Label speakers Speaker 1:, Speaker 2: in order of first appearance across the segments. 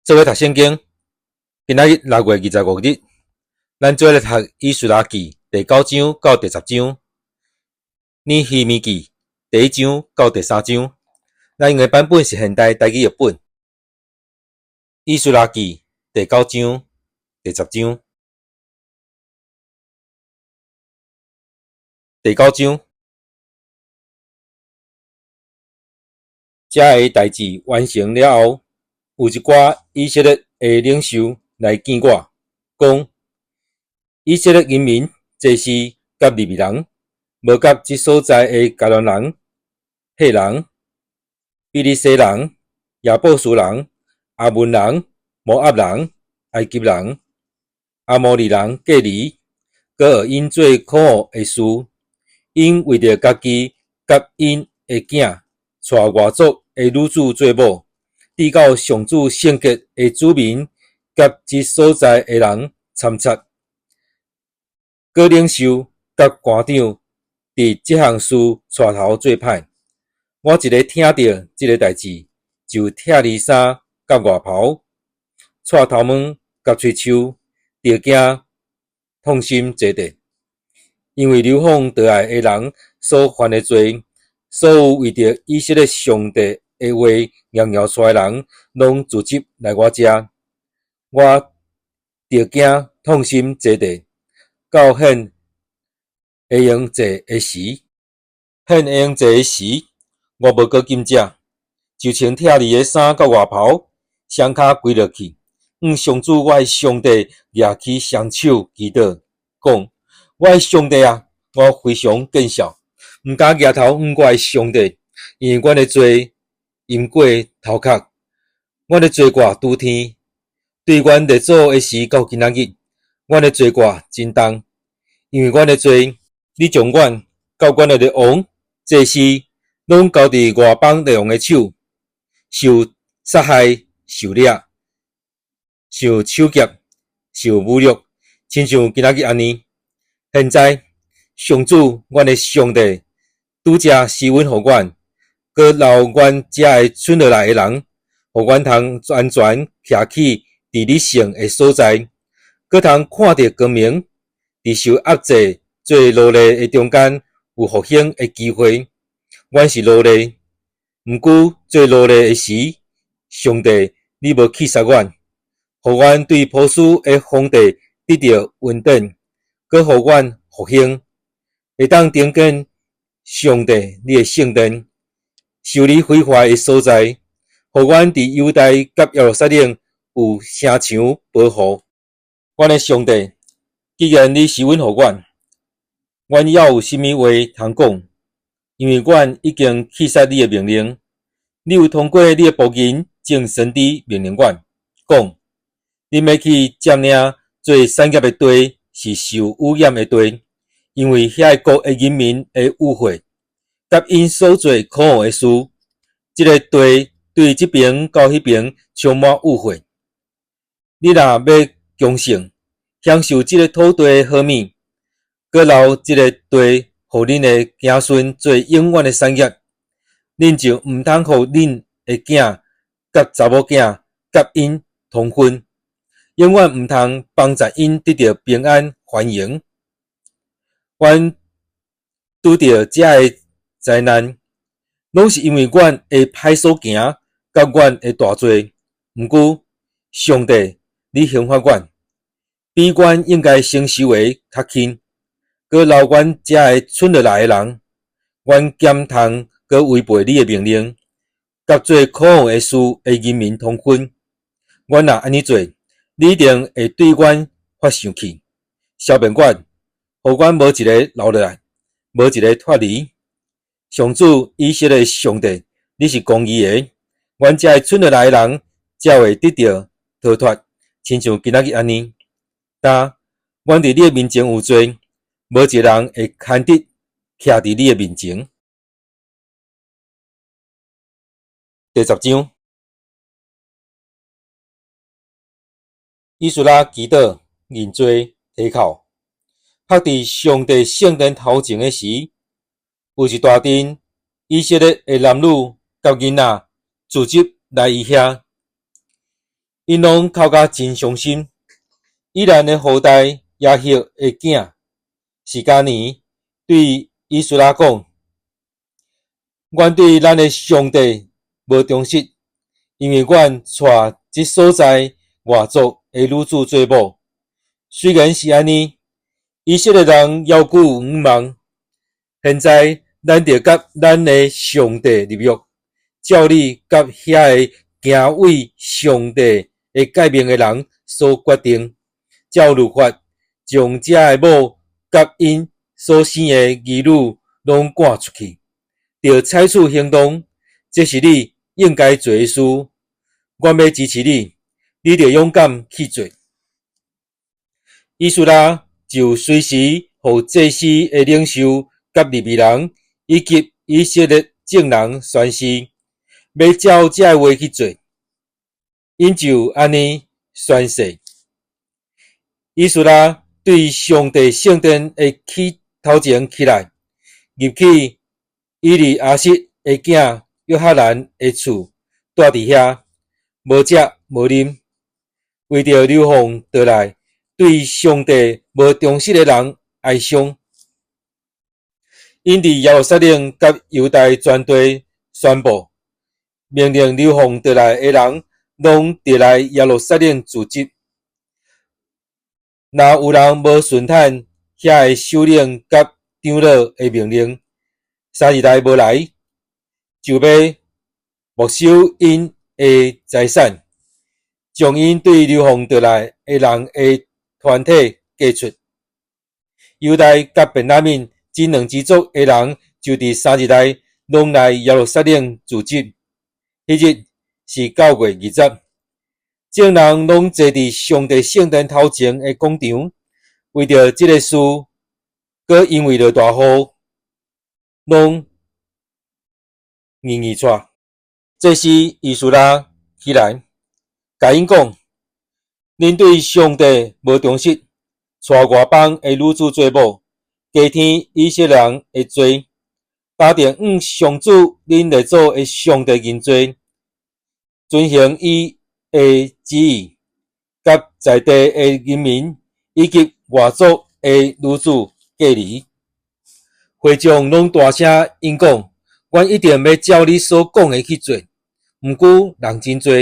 Speaker 1: 做伙读圣经，今仔日6月25日，咱做伙来读以斯拉记第9章到第10章，尼希米记第1章到第3章。咱用的版本是现代台语译本。以斯拉记第9章第10章。第9章，这个代志完成了后，有一寡以色列的领袖来见我，讲以色列人民这是甲利未人，无甲这所在的迦南人、赫人、比利洗人、亚布斯人、阿门人、摩押人、埃及人、阿摩利人隔离，搁学因做可恶的事，因为着家己甲因的囝带外族的女子做某，致到上主圣洁的子民甲这所在的人参差。各领袖甲官长伫这项事带头做歹。我一个听到这个代志，就拆里衫甲外袍，带头毛甲喙手，着惊痛心坐地。因为流放倒来的人所犯的罪，所有为着以色列上帝的话硬拗出来的人，拢聚集来我遮，我着惊痛心坐地。到献会用祭的时，献会用祭的时，我无搁禁食，就穿拆里的衫甲外袍，双骹跪落去，向上主我的上帝举起双手祈祷，讲：我的上帝啊，我非常见笑，毋敢举头向我的上帝，因为阮的罪淹过头壳，阮的罪过拄天，对阮列祖的时到今仔日，阮的罪过真重，因为阮的罪，你将阮甲阮的列王、祭司，拢交伫外邦列王的手，受杀害、受掠、受抢劫、受侮辱，亲像今仔日安尼。现在，上主，阮的上帝，拄则施恩互阮，搁留阮遮的剩落来的人，互阮通安全徛起伫你圣的所在，搁通看到光明，伫受压制做奴隶的中间有复兴的机会。阮是奴隶，毋过做奴隶的时，上帝，你无气杀阮，互阮对波斯的皇帝得到稳定，搁互阮复兴，会当重建上帝你的圣殿，受你毁坏的所在，互阮伫犹大甲耶路撒冷有城墙保护。阮的上帝，既然你施恩互阮，阮还有甚物话通讲？因为阮已经弃杀你的命令，你有通过你的仆人正先知命令阮，讲：恁要去占领做产业的地是受污染的地，因为遐国的人民的污秽，甲因所做可恶的事，这个地对这边到迄边充满污秽。你若要强盛，享受这个土地的好物，搁留这个地，互恁的子孙做永远的产业，恁就毋通互恁的囝甲查某囝甲因通婚，永远毋通帮助因得到平安繁荣。阮拄到这个灾难，拢是因为阮的歹所行，甲阮的大罪。毋过，上帝，你刑罚阮，比阮应该承受的较轻，搁留阮遮个剩落来的人，阮减通搁违背你的命令，甲做可恶的事的人民通婚。阮若安尼做，你一定会对阮发生气，消灭阮，互阮无一个留落来，无一个脱离。上主以色列上帝，你是公义的，阮遮个剩落来的人才会得到逃脱，亲像今仔日安尼。但阮伫你的面前有罪，无一个人会堪得徛伫你的面前。第10章，以斯拉祈祷认罪提口，拍伫上帝圣殿头前的时，有一大阵以色列的男女甲囡仔聚集来伊遐。因拢哭甲真伤心。以咱的后代亚伯的囝是加年对以斯拉讲：阮对咱的上帝无忠实，因为阮带即所在外族的女子做某。虽然是安尼，以色列人犹久毋忘。现在咱着甲咱的上帝立约，照你甲遐个行为上帝的诫命的人所决定，照律法将遮的某甲因所生的儿女拢赶出去，着采取行动，这是你应该做的事。阮要支持你，你着勇敢去做。以斯拉就随时互祭司的领袖甲利未人以及以色列众人宣示，要照这个话去做。因就安尼宣誓。以斯拉对上帝圣殿的头前起来，入去以利亚实的囝约翰兰的厝，住伫遐，无食无啉，为着流放倒来对上帝无忠实的人哀伤。因伫耶路撒冷甲犹大全地宣布，命令流放倒来的人拢得来耶路撒冷自治。若有人无顺坦遐个首领甲长老的命令，3日内无来，就要没收因的财产，将因对流放倒来的人的团体革出。犹大甲便雅悯这两支族的人就伫3日内拢来耶路撒冷自治。迄日是9月20。众人拢坐伫上帝圣殿头前的广场，为着这个事，搁因为落大雨，拢硬带。这时以斯拉起来，甲因讲：恁对上帝无忠实，带外邦的女子做某，加添以色列人的罪，打定上主恁列祖的上帝认罪，遵行伊的旨意，甲在地的人民以及外族的女子隔离。会众拢大声因讲：阮一定要照你所讲的去做。毋过人真多，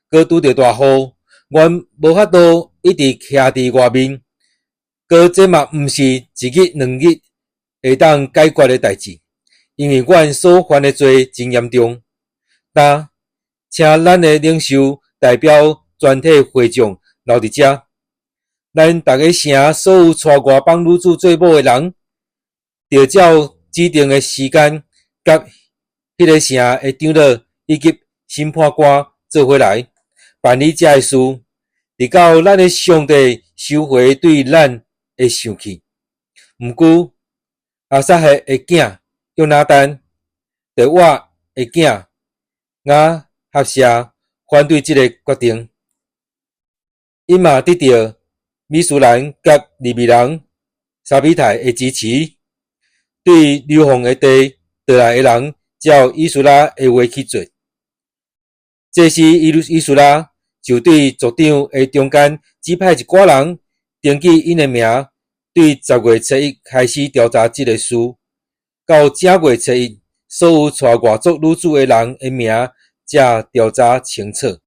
Speaker 1: 搁拄着大雨，阮无法度一直徛伫外面。搁这嘛毋是一日两日会当解决的代志，因为阮所犯的罪真严重。但请咱的领袖代表全体会众留伫遮，咱逐个城所有带外邦女子做某的人，着照指定的时间，甲迄个城的长老以及审判官做伙来办理这个事，直到咱的上帝收回对咱的生气。毋过亚撒黑的囝约拿单，着我的囝雅哈谢反对这个决定。因嘛得到米斯兰甲利未人沙比泰的支持，对流放的地倒来的人照以斯拉的话去做。这时以斯拉就对族长的中间指派一寡人，登记因的名，对10月7日开始调查这个事，到正月7日，所有带外族女子的人的名才调查清楚。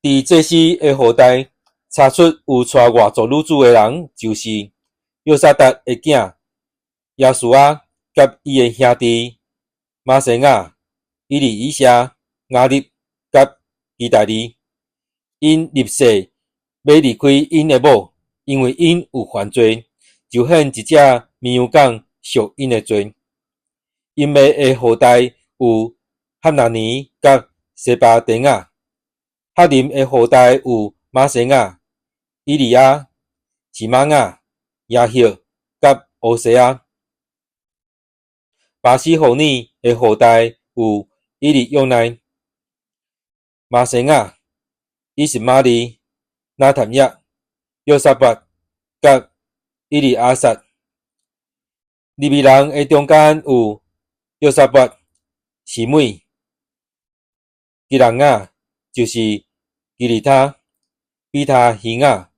Speaker 1: 伫这时的后代查出有带外族女子的人，就是约沙达的囝耶稣啊，甲伊的兄弟马西亚、以利以下、亚利甲基大利。因立誓要离开因的某，因为因有犯罪，就献一只绵羊犅赎因的罪。因妹的后代有哈拿尼甲西巴丁亚，哈林的后代有马西亚、以利亚、西玛亚、亚希甲乌西亚。巴西后尼的后代有以利用奈、马西亚、以实玛利、拿坦亚、约沙巴甲以利阿撒。利未人的中间有约沙巴、西美、基人亚，就是基利他、比他耳仔、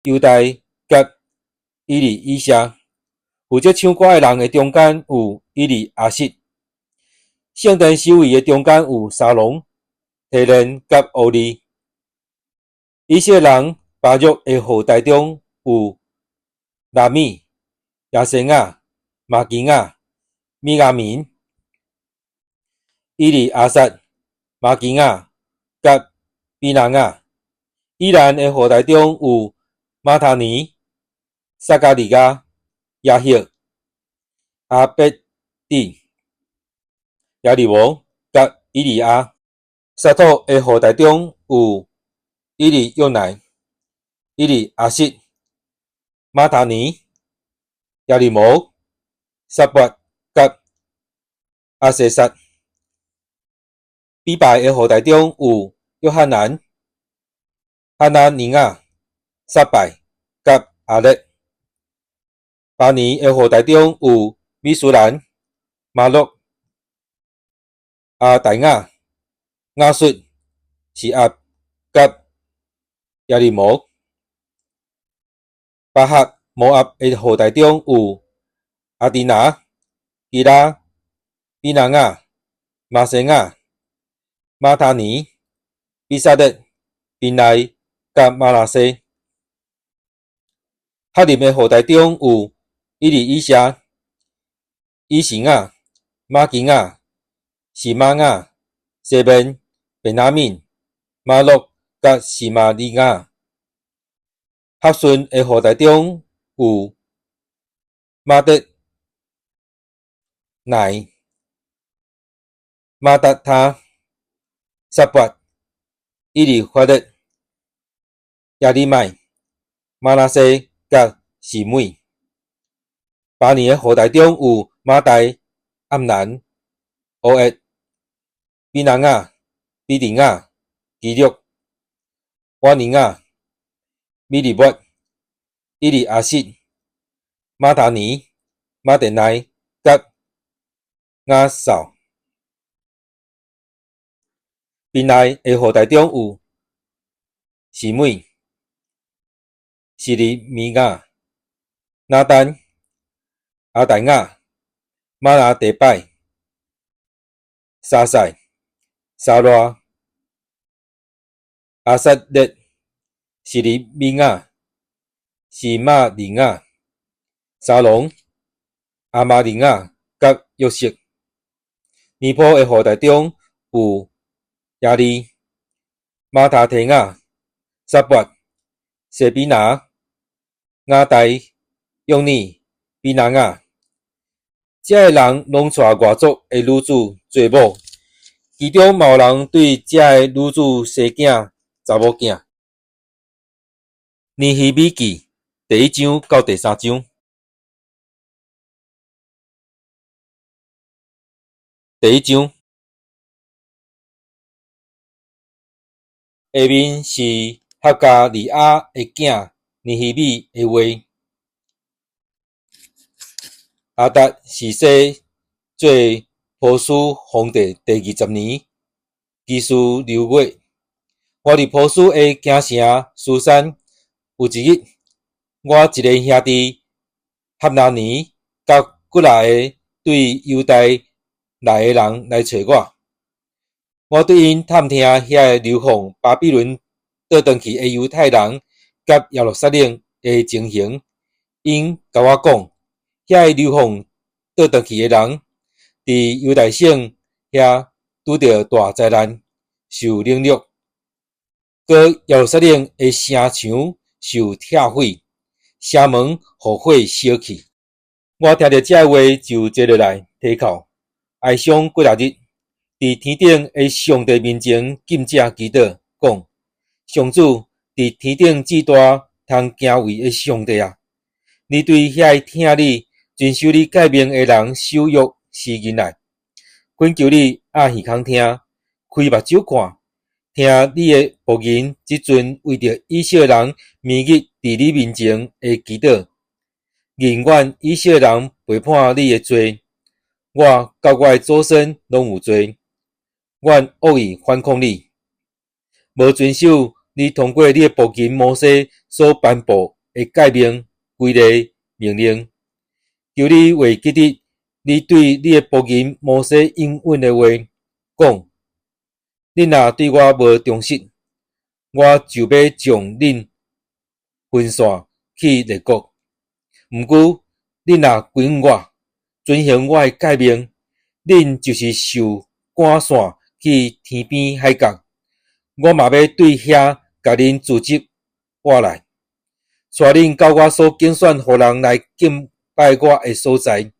Speaker 1: 犹大甲以利以谢。负责唱歌诶人诶中间有以利亚实，圣殿守卫诶中间有沙龙、提连甲乌利。以色列人巴约诶后代中有拉米、亚西亚、马基亚、米亚民、以利亚撒、马基亚甲比拿亚。以兰诶后代中有马塔尼、撒加利亚、亚希、阿伯蒂、亚利摩甲以利亚。撒土诶后代中有以利约乃、以利亚实、马塔尼、亚利摩、撒伯甲阿西撒。比拜诶后代中有约翰南、哈拿尼亚、撒拜甲阿勒。巴尼诶后代中有米苏兰、马洛、阿大亚、亚述、是阿甲亚利摩。巴哈摩押诶后代中有阿迪拿、基拉、比拿亚、马西亚、马塔尼、比萨德、比奈甲马拉西。哈林诶后代中有以利以谢、以实亚、马基亚、是玛亚、西面、便雅悯、马洛甲是玛利亚。哈顺诶后代中有马德乃、马达他、撒伯、以利法勒、亚利麦、马拉西甲示每。巴尼诶后代中有马代、暗兰、乌厄、比拿亚、比丁亚、基略、瓦尼亚、米利伯、以利亚实、马塔尼、马电奈甲亚扫。比奈诶后代中有示每、示利米亚、拿丹、阿大亚、马拿地拜、沙塞、沙罗、阿撒勒、示利米亚、是马利亚、沙龙、阿玛利亚甲约瑟。尼波诶后代中有亚利、马塔提亚、撒伯、谢比拿、亚代、用尼、比拿亚。这个人拢带外族诶女子做某，其中嘛有人对这个女子生囝查某囝。尼希米记第1章到第3章。第1章下面是哈加利亚的囝尼希米的话。阿达是说做波斯皇帝第20年，基数6月，我伫波斯的京城苏珊。有一日，我一个兄弟哈拿尼甲几来对犹大来的人来找我。我对因探听遐流放巴比伦倒转去的犹太人甲耶路撒冷的情形。因甲我讲，遐流放倒转去的人伫犹大省遐拄着大灾难，受凌辱，搁耶路撒冷的城墙受拆毁，城门互火烧去。我听到这话就坐落来体哭，哀伤几若日。伫天顶的上帝面前禁食祈祷，讲：上主，伫天顶至大通敬畏的上帝啊！你对遐听你、遵守你诫命的人守约施仁爱，恳求你暗耳孔听，开目睭看，听你的仆人即阵为着以色列人明日伫你面前的祈祷，宁愿以色列人背叛你的罪，我甲我的祖先拢有罪。阮恶意反抗你，无遵守你通过你的仆人摩西所颁布的诫命规例命令，求你为记得你对你的仆人摩西应允的话，讲：你若对我无忠实，我就要将恁分散去列国。毋过，恁若归顺我，遵行我的诫命，恁就是受赶散去天边海角。我嘛要对遐甲恁组织活来，带恁到我所拣选互人来敬拜我的所在。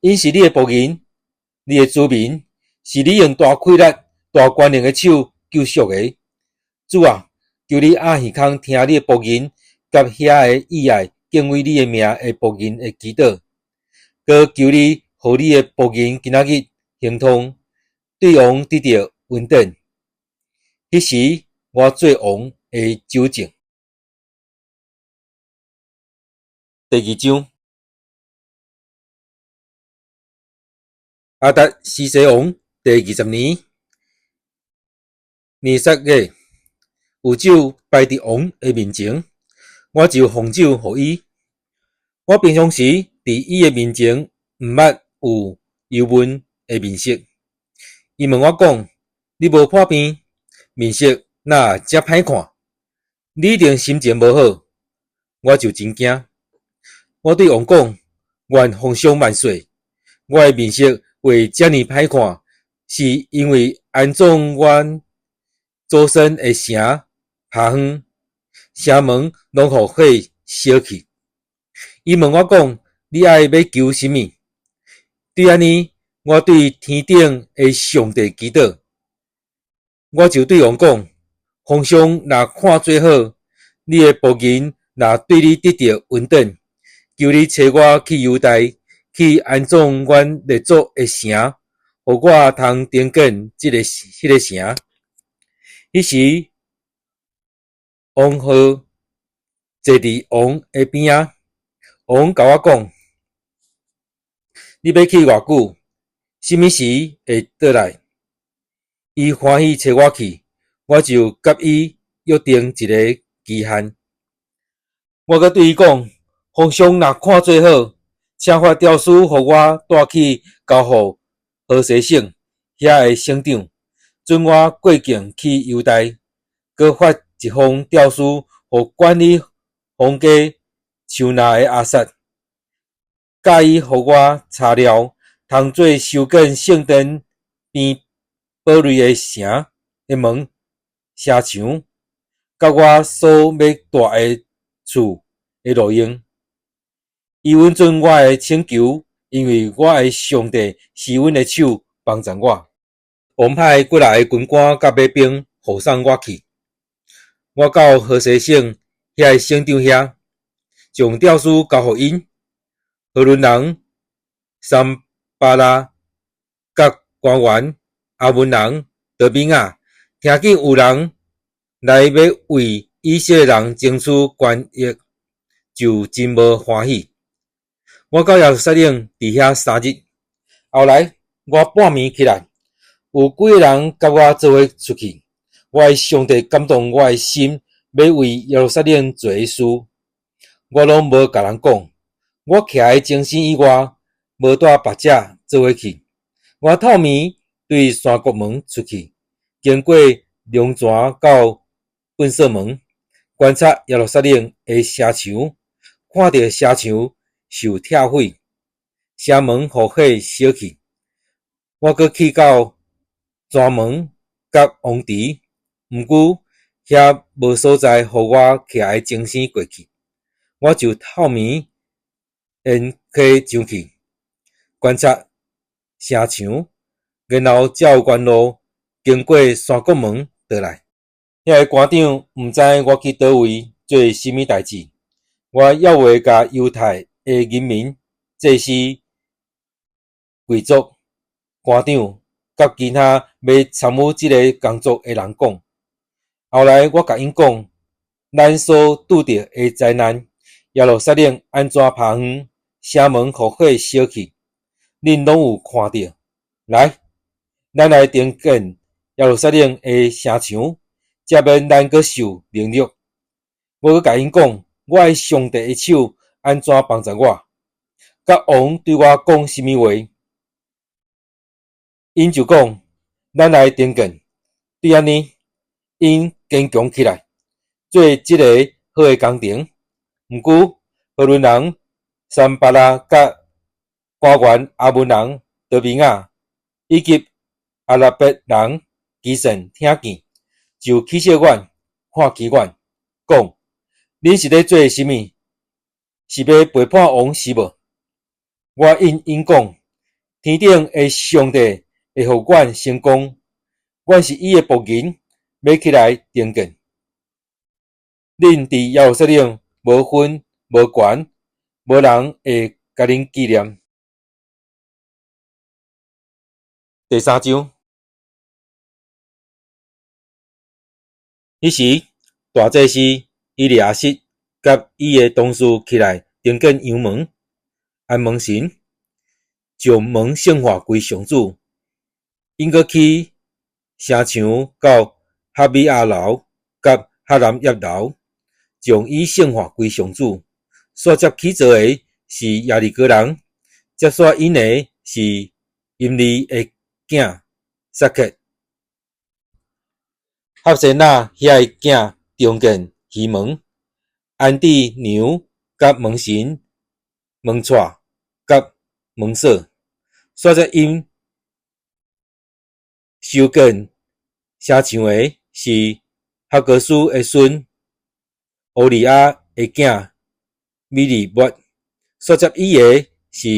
Speaker 1: 因是你的仆人，你的子民，是你用大气力、大权能的手救赎的。主啊，求你阿耳孔听你的仆人，甲遐个意爱敬畏你的名的仆人的祈祷。搁求你，互你的仆人今仔日行通，对王得到稳定。迄时，我做王的酒政。第二章，亚达西西王第20年，年朔月，有酒摆伫王的面前，我就奉酒予伊。我平常时伫伊的面前，毋捌有忧闷的面色。伊问我讲：你无破病，面色若遮歹看，你一定心情无好。我就真惊。我对王讲：愿皇上万岁！我的面色会遮尔歹看，是因为安葬阮祖先的城下荒，城门拢互火烧去。伊问我讲：你爱要求什么？对安尼，我对天顶的上帝祈祷。我就对王讲：皇上若看做好，你的仆人若对你得到稳定，求你找我去犹大，去安葬阮列祖的城，互我通顶建迄个城。迄时，王后坐伫王的边仔，王甲我讲：你要去偌久？什么时会倒来？伊欢喜找我去，我就甲伊约定一个期限。我阁对伊讲：皇上若看做好，请发诏书，互我带去交互何西省遐个省长，准我过境去犹大。阁发一封诏书，互管理皇家收纳的亚萨，教伊互我材料，通做修建圣殿边堡垒的城的门、城墙，甲我所要住的厝的路用。伊允准我的请求，因为我的上帝是阮的手帮助我。王派过来的军官甲马兵护送我去。我到何西省遐个省长遐，将诏书交互因。何伦人三巴拉甲官员阿文人德比亚，听见有人来要为以色列人争取权益，就真无欢喜。我到耶路撒冷伫遐3日，后来我半暝起来，有几个人甲我做伙出去。我的上帝感动我的心，要为耶路撒冷做事。我拢无甲人讲，我徛在精神以外，无带别者做伙去。我透暝对山国门出去，经过龙泉到本色门，观察耶路撒冷的城墙，看到城墙受拆毁，城门互火烧去。我阁去到泉门甲王池，毋过遐无所在，互我徛在精神过去。我就透暝沿溪上去，观察城墙，然后照原路经过山国门倒来。遐个官长毋知我去倒位做甚物代志，我要话甲犹太的人民、祭司、贵族、官长甲其他要参与即个工作的人讲。后来我甲因讲，咱所拄着的灾难，耶路撒冷安怎拍荒，城门互火烧去，恁拢有看到。来，咱来重建耶路撒冷的城墙，才免咱阁受凌辱。无阁甲因讲，我诶上帝诶手安怎帮助我？甲王对我讲甚物话？因就讲，咱来顶艮。对安尼，因坚强起来，做即个好诶工程。毋过，荷伦人三巴拉甲官员阿文人德米亚以及阿拉伯人基神听见，就起笑阮，看起阮，讲：恁是咧做甚物？是要背叛王是无？我应因讲：天顶诶上帝会互阮成功，阮是伊诶仆人，要起来顶艮。恁伫耶路撒冷无分无权，无人会甲恁纪念。第三章，迄时大祭司以利亚实甲伊诶同事起来顶艮阳门，安门神，将门圣化归上主。因阁去城墙到哈米亚楼甲哈南叶楼，将伊圣化归上主。所接起做诶是亚利哥人，接续因诶是임利诶囝撒克。哈塞那遐诶囝中间希门，安蒂牛甲门神门带甲门瑟，所接因修建城墙诶是哈格斯诶孙欧利亚诶囝米利末，所接伊诶是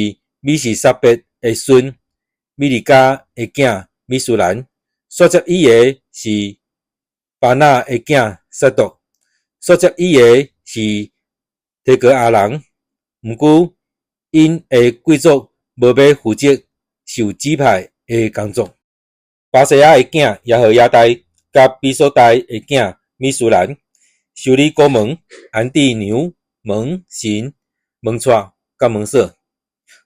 Speaker 1: 米士撒别诶孙米利加诶囝米苏兰，所接伊诶是巴纳诶囝撒督，所接伊诶是提格阿人。毋过因诶贵族无要负责受指派诶工作。巴西亚诶囝耶和亚代甲比索代诶囝米苏兰修理国门、安蒂牛、门神、门带甲门瑟。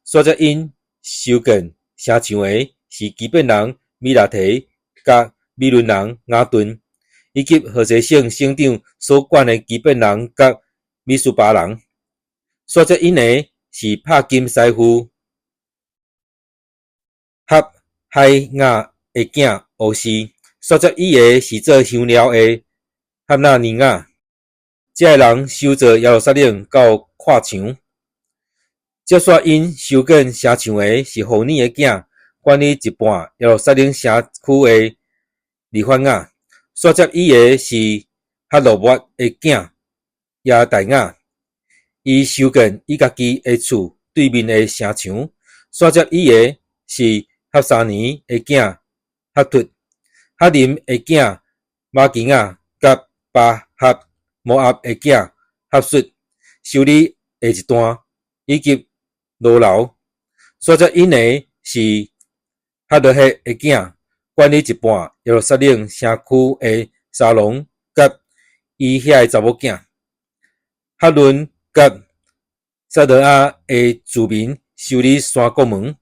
Speaker 1: 所接因修建城墙诶是基本人米拉提甲米伦人雅顿，以及何西省省长所管诶基本人甲米苏巴人。所接因诶是帕金师傅合海亚诶囝欧斯，所接伊诶是做香料诶哈纳尼亚。这个人守着耶路撒冷到看墙。接续因修建城墙诶是胡尼诶囝，管理一半耶路撒冷城区诶利法亚。所接伊诶是哈罗末诶囝亚大亚。伊修建伊家己诶厝对面诶城墙。所接伊诶是哈沙尼诶囝哈突。哈林诶囝马吉亚甲巴哈摩押诶囝哈述修理下一段，以及罗楼。所接因诶是哈德赫诶囝，管理一半耶路撒冷城区诶沙龙甲伊遐诶查某囝。哈伦甲萨德亚诶住民修理山国门，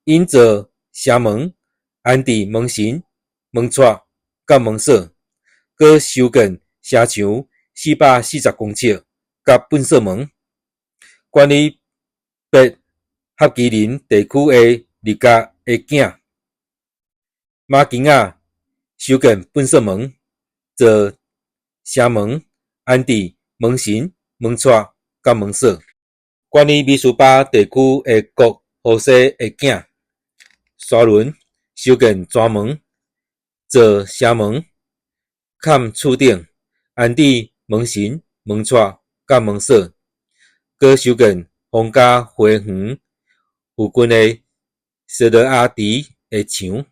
Speaker 1: 因做城门、安置门神、门带甲门瑟，搁修建城墙440公尺，甲本色门，管理北哈基林地区诶利加诶囝马吉亚，修建本色门，做城门、安置门神、门带甲门瑟，管理米苏巴地区诶国何西诶囝沙伦，修建砖门，做城门、坎厝顶，安置门神、门带甲门瑟，搁修建皇家花园附近诶塞德阿迪诶墙，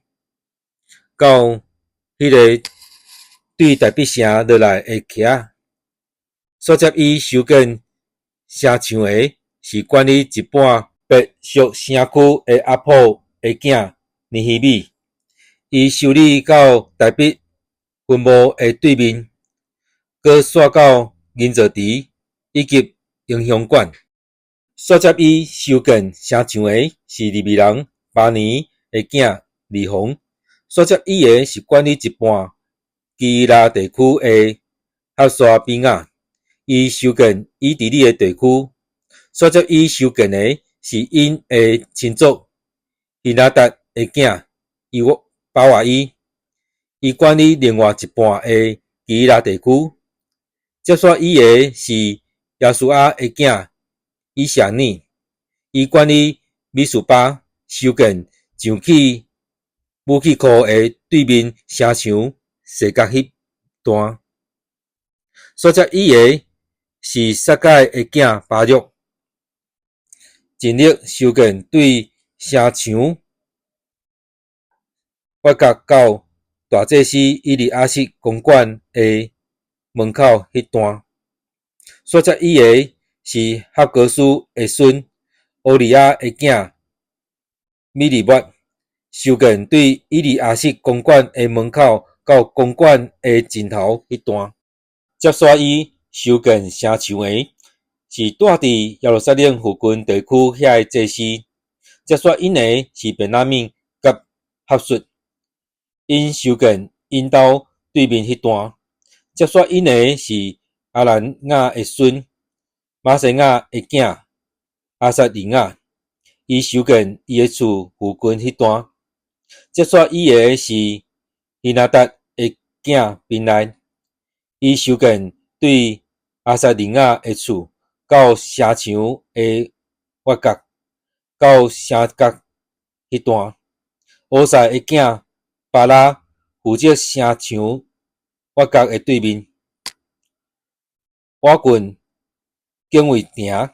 Speaker 1: 到迄个对大必城落来诶溪仔。所接伊修建城墙诶是管理一半北属城区诶阿普诶囝尼希米。伊修理到大必坟墓诶对面，搁刷到银座池以及英雄馆。所接伊修建城墙诶是利未人巴尼诶囝利宏。所接伊诶是管理一半基拉地区的合沙比亚，伊收建伊伫你的地区，所接伊收建的是因的亲族希拉达的囝伊巴瓦伊，伊管理另外一半的基拉地区。接续伊的是耶稣亚的囝以夏尼，伊管理米苏巴，修建上起武器库的对面城墙西角迄段。所接伊的是撒该的囝巴约，尽力修建对城墙发角到大祭司伊利亚瑟公馆的门口迄段。所接伊的是哈格斯的孙欧利亚的囝米利莫，修建对伊利亚瑟公馆的门口到公馆的尽头迄段。接续伊修建城墙的是住伫耶路撒冷附近地区遐的祭司。接续因的是便雅悯甲哈述，因修建因兜对面迄段。接续因的是阿兰雅的孙马西亚的囝阿撒利亚，伊修建伊的厝附近迄段。接续伊的是希拿达的囝宾来，伊修建对阿撒利亚的厝到城墙的发角到城角迄段。乌塞的囝巴拉负责城墙发角的对面。瓦郡警卫亭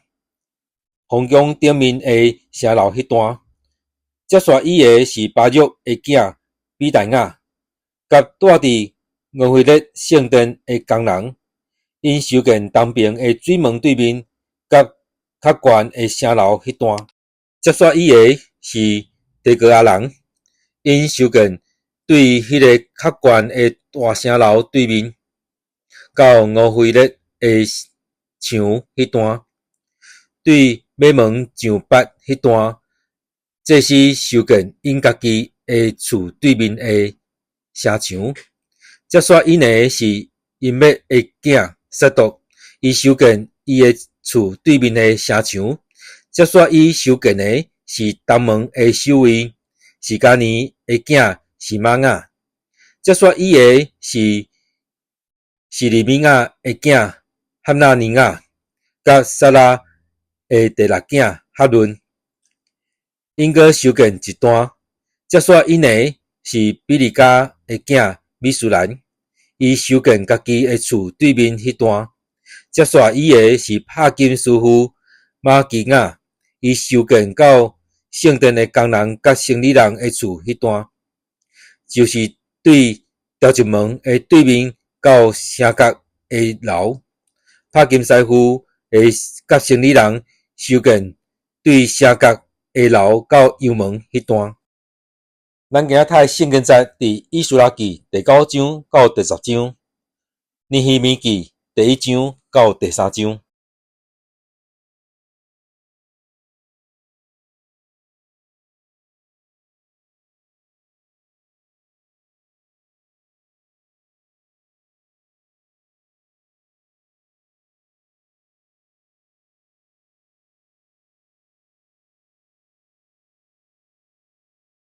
Speaker 1: 皇宫顶面的城楼迄段。接续伊的是巴约的囝比大雅，甲住伫俄菲勒圣殿的工人，因修建东边的水门对面甲较悬的城楼迄段。接续伊的是地格亚人，因修建对迄个较悬的大城楼对面到俄菲勒的墙迄段。对马门上北迄段，这是修建因家己的厝对面的城墙。接续因的是因麦的囝撒督，伊修建伊的厝对面的城墙。接续伊修建的是东门的守卫是加尼的囝是玛雅。接续伊的是是利米亚的囝哈纳尼亚，甲撒拉的第六囝哈伦，因阁修建一段。接续因的是比利加的囝米苏兰，伊修建家己的厝对面迄段。接续伊的是帕金师傅马基亚，伊修建到圣殿的工人甲生理人的厝迄段，就是对条一门的对面到城角的楼。帕金师傅的甲生理人修建对城角的楼到油门迄段。咱今仔睇圣经节伫以斯拉记第9章到第10章，尼希米记第1章到第3章。